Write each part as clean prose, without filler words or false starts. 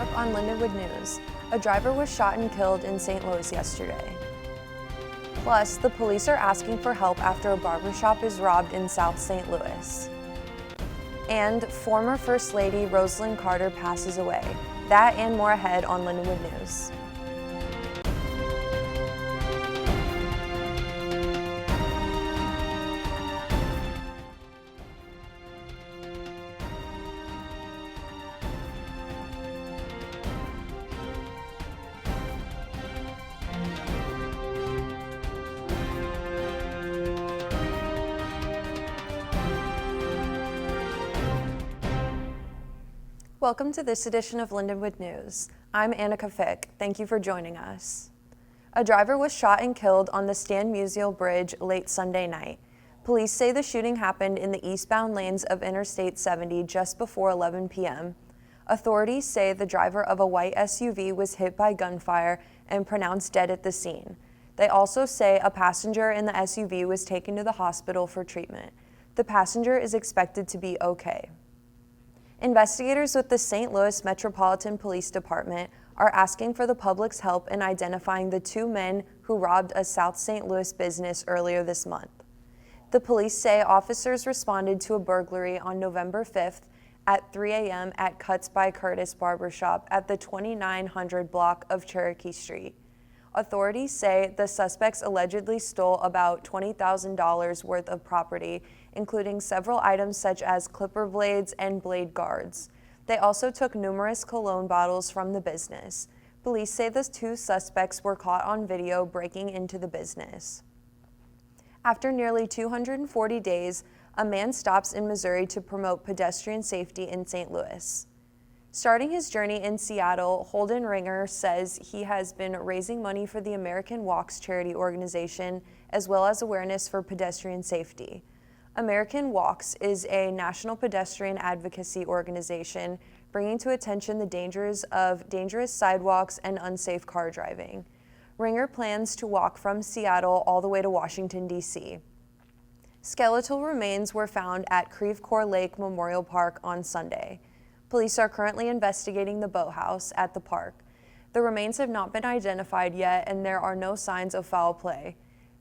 up on Lindenwood News. A driver was shot and killed in St. Louis yesterday. Plus, the police are asking for help after a barbershop is robbed in South St. Louis. And former First Lady Rosalynn Carter passes away. That and more ahead on Lindenwood News. Welcome to this edition of Lindenwood News. I'm Annika Fick. Thank you for joining us. A driver was shot and killed on the Stan Musial Bridge late Sunday night. Police say the shooting happened in the eastbound lanes of Interstate 70 just before 11 p.m. Authorities say the driver of a white SUV was hit by gunfire and pronounced dead at the scene. They also say a passenger in the SUV was taken to the hospital for treatment. The passenger is expected to be okay. Investigators with the St. Louis Metropolitan Police Department are asking for the public's help in identifying the two men who robbed a South St. Louis business earlier this month. The police say officers responded to a burglary on November 5th at 3 a.m. at Cuts by Curtis Barbershop at the 2900 block of Cherokee Street. Authorities say the suspects allegedly stole about $20,000 worth of property, including several items such as clipper blades and blade guards. They also took numerous cologne bottles from the business. Police say the two suspects were caught on video breaking into the business. After nearly 240 days, a man stops in Missouri to promote pedestrian safety in St. Louis. Starting his journey in Seattle, Holden Ringer says he has been raising money for the American Walks charity organization as well as awareness for pedestrian safety. American Walks is a national pedestrian advocacy organization bringing to attention the dangers of dangerous sidewalks and unsafe car driving. Ringer plans to walk from Seattle all the way to Washington, D.C. Skeletal remains were found at Creve Coeur Lake Memorial Park on Sunday. Police are currently investigating the boathouse at the park. The remains have not been identified yet, and there are no signs of foul play.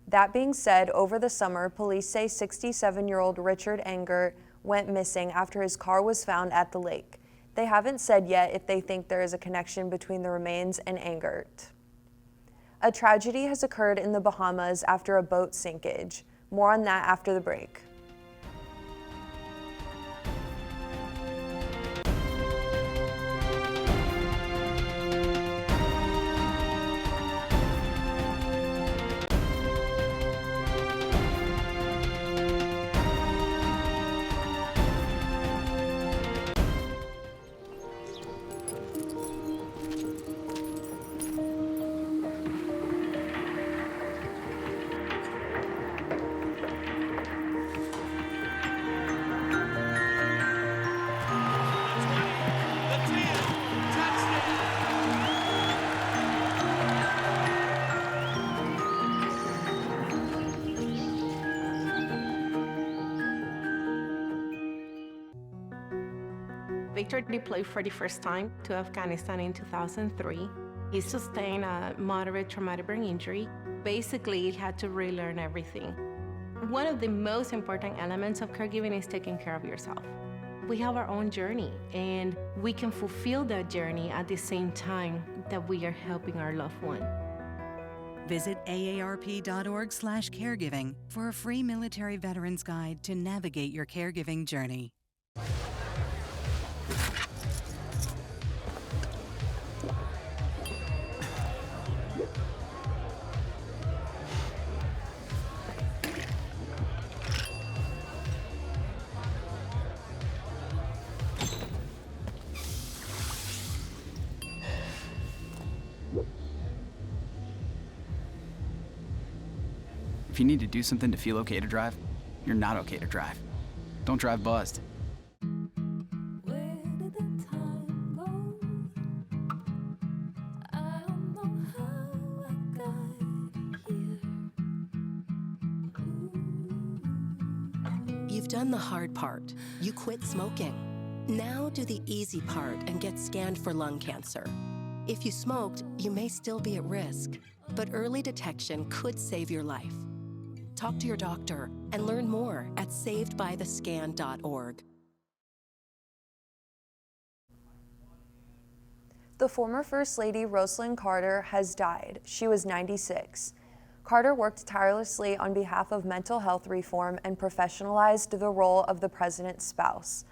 That being said, over the summer, police say 67-year-old Richard Engert went missing after his car was found at the lake. They haven't said yet if they think there is a connection between the remains and Engert. A tragedy has occurred in the Bahamas after a boat sinkage. More on that after the break. Victor deployed for the first time to Afghanistan in 2003. He sustained a moderate traumatic brain injury. Basically, he had to relearn everything. One of the most important elements of caregiving is taking care of yourself. We have our own journey, and we can fulfill that journey at the same time that we are helping our loved one. Visit aarp.org/caregiving for a free military veterans guide to navigate your caregiving journey. If you need to do something to feel okay to drive, you're not okay to drive. Don't drive buzzed. You've done the hard part. You quit smoking. Now do the easy part and get scanned for lung cancer. If you smoked, you may still be at risk, but early detection could save your life. Talk to your doctor and learn more at savedbythescan.org. The former First Lady Rosalynn Carter has died. She was 96. Carter worked tirelessly on behalf of mental health reform and professionalized the role of the president's spouse.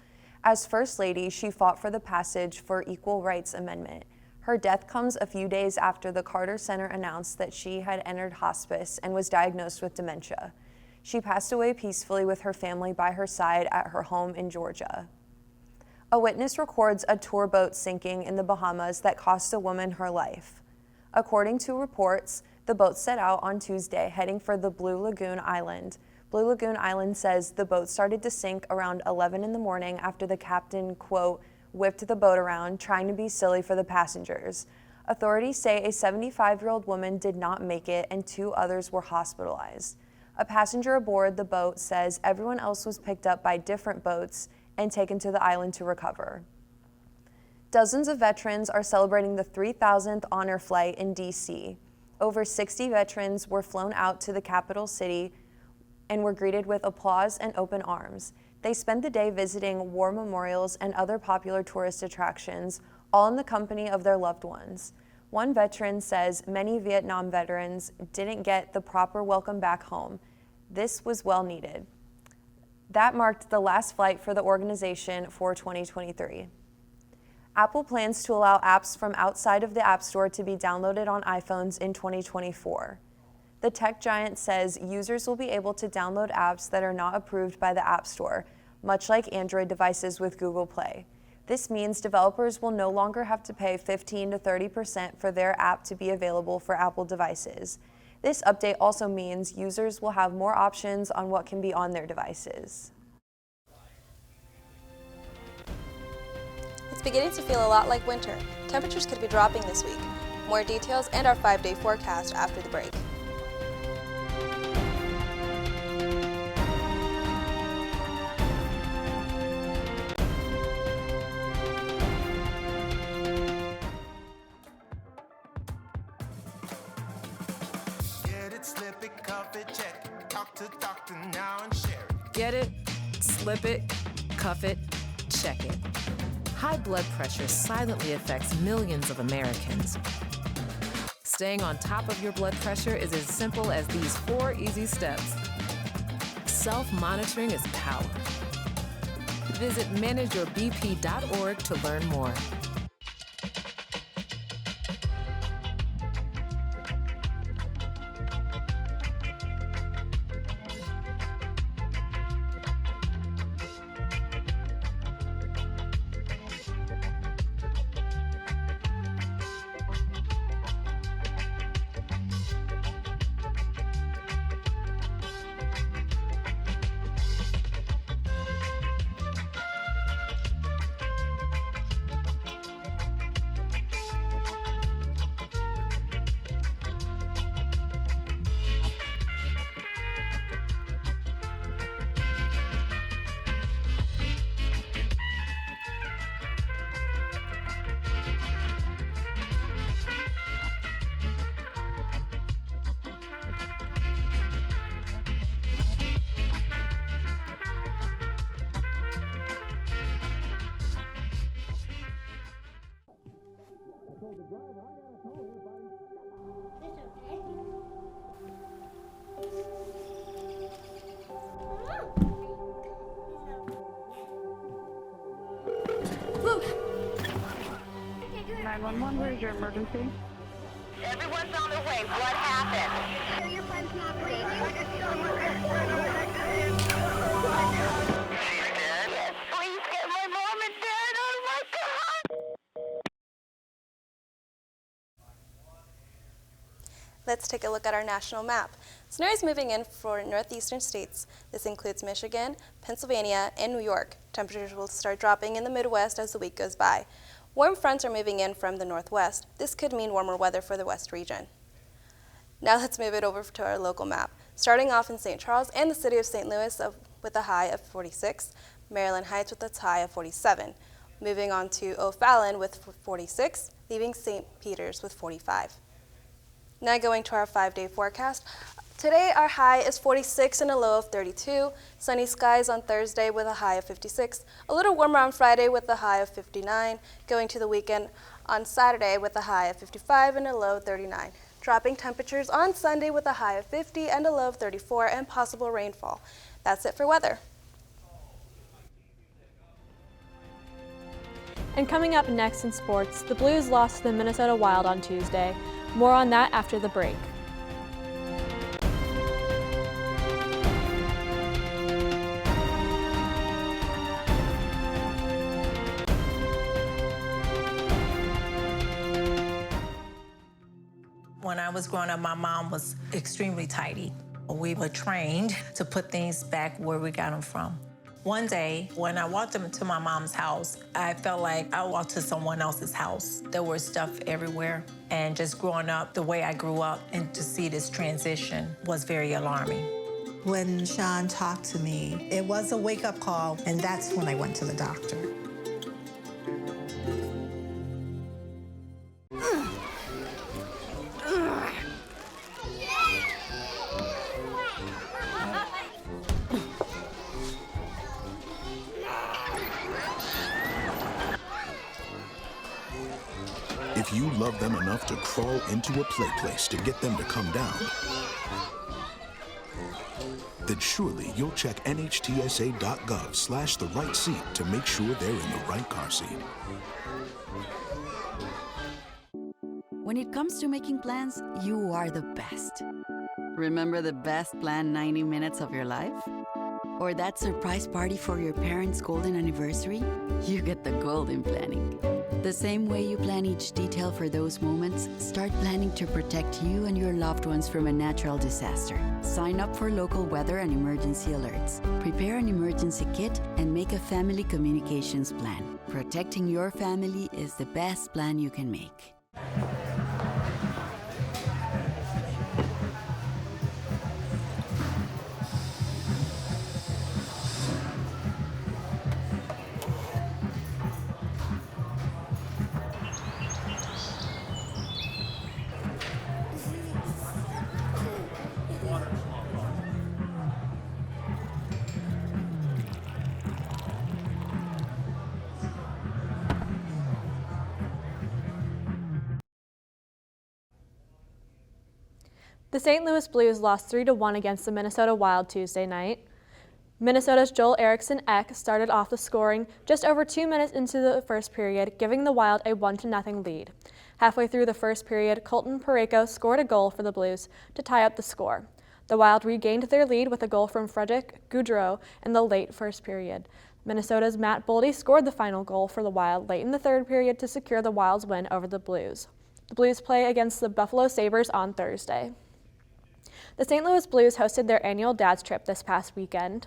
As First Lady, she fought for the passage for Equal Rights Amendment. Her death comes a few days after the Carter Center announced that she had entered hospice and was diagnosed with dementia. She passed away peacefully with her family by her side at her home in Georgia. A witness records a tour boat sinking in the Bahamas that cost a woman her life. According to reports, the boat set out on Tuesday heading for the Blue Lagoon Island. Blue Lagoon Island says the boat started to sink around 11 in the morning after the captain, quote, whipped the boat around, trying to be silly for the passengers. Authorities say a 75-year-old woman did not make it and 2 others were hospitalized. A passenger aboard the boat says everyone else was picked up by different boats and taken to the island to recover. Dozens of veterans are celebrating the 3,000th honor flight in D.C. Over 60 veterans were flown out to the capital city and were greeted with applause and open arms. They spent the day visiting war memorials and other popular tourist attractions, all in the company of their loved ones. One veteran says many Vietnam veterans didn't get the proper welcome back home. This was well needed. That marked the last flight for the organization for 2023. Apple plans to allow apps from outside of the App Store to be downloaded on iPhones in 2024. The tech giant says users will be able to download apps that are not approved by the App Store, much like Android devices with Google Play. This means developers will no longer have to pay 15 to 30% for their app to be available for Apple devices. This update also means users will have more options on what can be on their devices. It's beginning to feel a lot like winter. Temperatures could be dropping this week. More details and our 5-day forecast after the break. Get it, slip it, cuff it, check it. High blood pressure silently affects millions of Americans. Staying on top of your blood pressure is as simple as these 4 easy steps. Self-monitoring is power. Visit manageyourbp.org to learn more. Where's your emergency? Everyone's on their way. What happened? She's dead? Yes, please get my mom and dad. Oh my God! Let's take a look at our national map. Snow is moving in for northeastern states. This includes Michigan, Pennsylvania, and New York. Temperatures will start dropping in the Midwest as the week goes by. Warm fronts are moving in from the northwest. This could mean warmer weather for the west region. Now let's move it over to our local map. Starting off in St. Charles and the city of St. Louis with a high of 46, Maryland Heights with its high of 47. Moving on to O'Fallon with 46, leaving St. Peter's with 45. Now going to our 5-day forecast. Today our high is 46 and a low of 32. Sunny skies on Thursday with a high of 56. A little warmer on Friday with a high of 59. Going to the weekend on Saturday with a high of 55 and a low of 39. Dropping temperatures on Sunday with a high of 50 and a low of 34 and possible rainfall. That's it for weather. And coming up next in sports, the Blues lost to the Minnesota Wild on Tuesday. More on that after the break. When I was growing up, my mom was extremely tidy. We were trained to put things back where we got them from. One day, when I walked into my mom's house, I felt like I walked to someone else's house. There was stuff everywhere, and just growing up the way I grew up and to see this transition was very alarming. When Sean talked to me, it was a wake-up call, and that's when I went to the doctor. If you love them enough to crawl into a play place to get them to come down, then surely you'll check nhtsa.gov/the right seat to make sure they're in the right car seat. When it comes to making plans, you are the best. Remember the best planned 90 minutes of your life? Or that surprise party for your parents' golden anniversary? You get the golden planning. The same way you plan each detail for those moments, start planning to protect you and your loved ones from a natural disaster. Sign up for local weather and emergency alerts. Prepare an emergency kit and make a family communications plan. Protecting your family is the best plan you can make. The St. Louis Blues lost 3-1 against the Minnesota Wild Tuesday night. Minnesota's Joel Eriksson Ek started off the scoring just over 2 minutes into the first period, giving the Wild a 1-0 lead. Halfway through the first period, Colton Parayko scored a goal for the Blues to tie up the score. The Wild regained their lead with a goal from Frederick Gaudreau in the late first period. Minnesota's Matt Boldy scored the final goal for the Wild late in the third period to secure the Wild's win over the Blues. The Blues play against the Buffalo Sabres on Thursday. The St. Louis Blues hosted their annual Dads Trip this past weekend.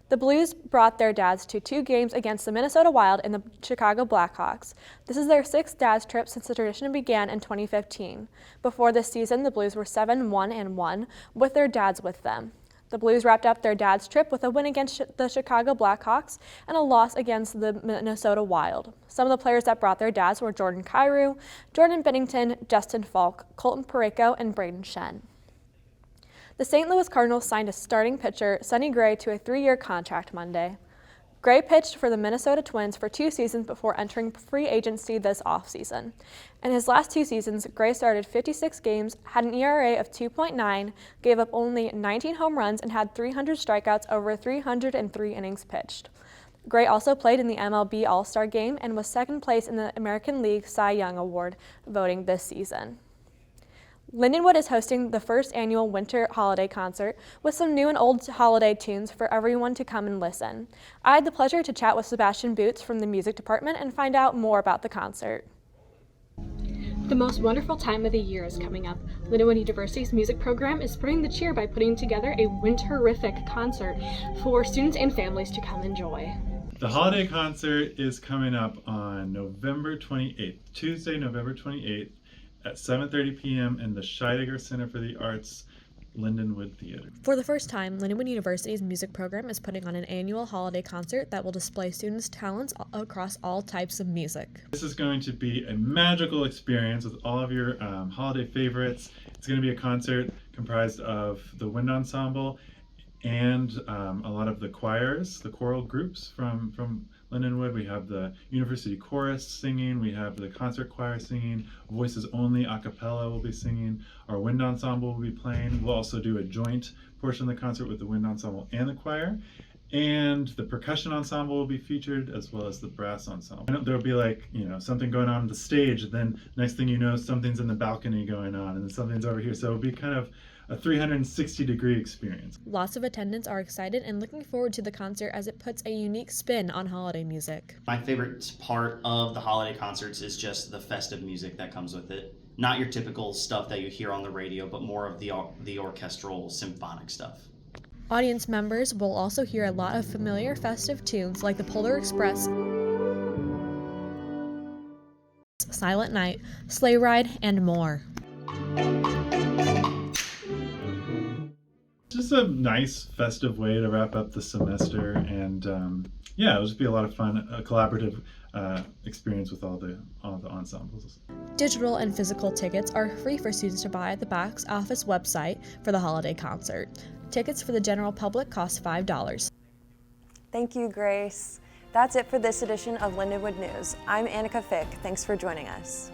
The Blues brought their dads to 2 games against the Minnesota Wild and the Chicago Blackhawks. This is their 6th Dads Trip since the tradition began in 2015. Before this season, the Blues were 7-1-1 with their dads with them. The Blues wrapped up their Dads Trip with a win against the Chicago Blackhawks and a loss against the Minnesota Wild. Some of the players that brought their dads were Jordan Kyrou, Jordan Binnington, Justin Falk, Colton Parayko, and Braden Shen. The St. Louis Cardinals signed a starting pitcher, Sonny Gray, to a 3-year contract Monday. Gray pitched for the Minnesota Twins for 2 seasons before entering free agency this offseason. In his last 2 seasons, Gray started 56 games, had an ERA of 2.9, gave up only 19 home runs, and had 300 strikeouts over 303 innings pitched. Gray also played in the MLB All-Star Game and was second place in the American League Cy Young Award voting this season. Lindenwood is hosting the first annual winter holiday concert with some new and old holiday tunes for everyone to come and listen. I had the pleasure to chat with Sebastian Boots from the music department and find out more about the concert. The most wonderful time of the year is coming up. Lindenwood University's music program is spreading the cheer by putting together a winterific concert for students and families to come enjoy. The holiday concert is coming up on November 28th, Tuesday, November 28th. At 7:30 p.m. in the Scheidegger Center for the Arts Lindenwood Theater. For the first time, Lindenwood University's music program is putting on an annual holiday concert that will display students' talents across all types of music. This is going to be a magical experience with all of your holiday favorites. It's going to be a concert comprised of the wind ensemble and a lot of the choirs, the choral groups from Lindenwood. We have the university chorus singing, we have the concert choir singing, voices only a cappella will be singing, our wind ensemble will be playing. We'll also do a joint portion of the concert with the wind ensemble and the choir, and the percussion ensemble will be featured as well as the brass ensemble. And there'll be like, something going on the stage, and then next thing you know, something's in the balcony going on, and then something's over here. So it'll be kind of a 360-degree experience. Lots of attendants are excited and looking forward to the concert as it puts a unique spin on holiday music. My favorite part of the holiday concerts is just the festive music that comes with it. Not your typical stuff that you hear on the radio, but more of the orchestral symphonic stuff. Audience members will also hear a lot of familiar festive tunes like the Polar Express, Silent Night, Sleigh Ride, and more. Just a nice festive way to wrap up the semester, and it'll just be a lot of fun, a collaborative experience with all the ensembles. Digital and physical tickets are free for students to buy at the box office website for the holiday concert. Tickets for the general public cost $5. Thank you, Grace. That's it for this edition of Lindenwood News. I'm Annika Fick. Thanks for joining us.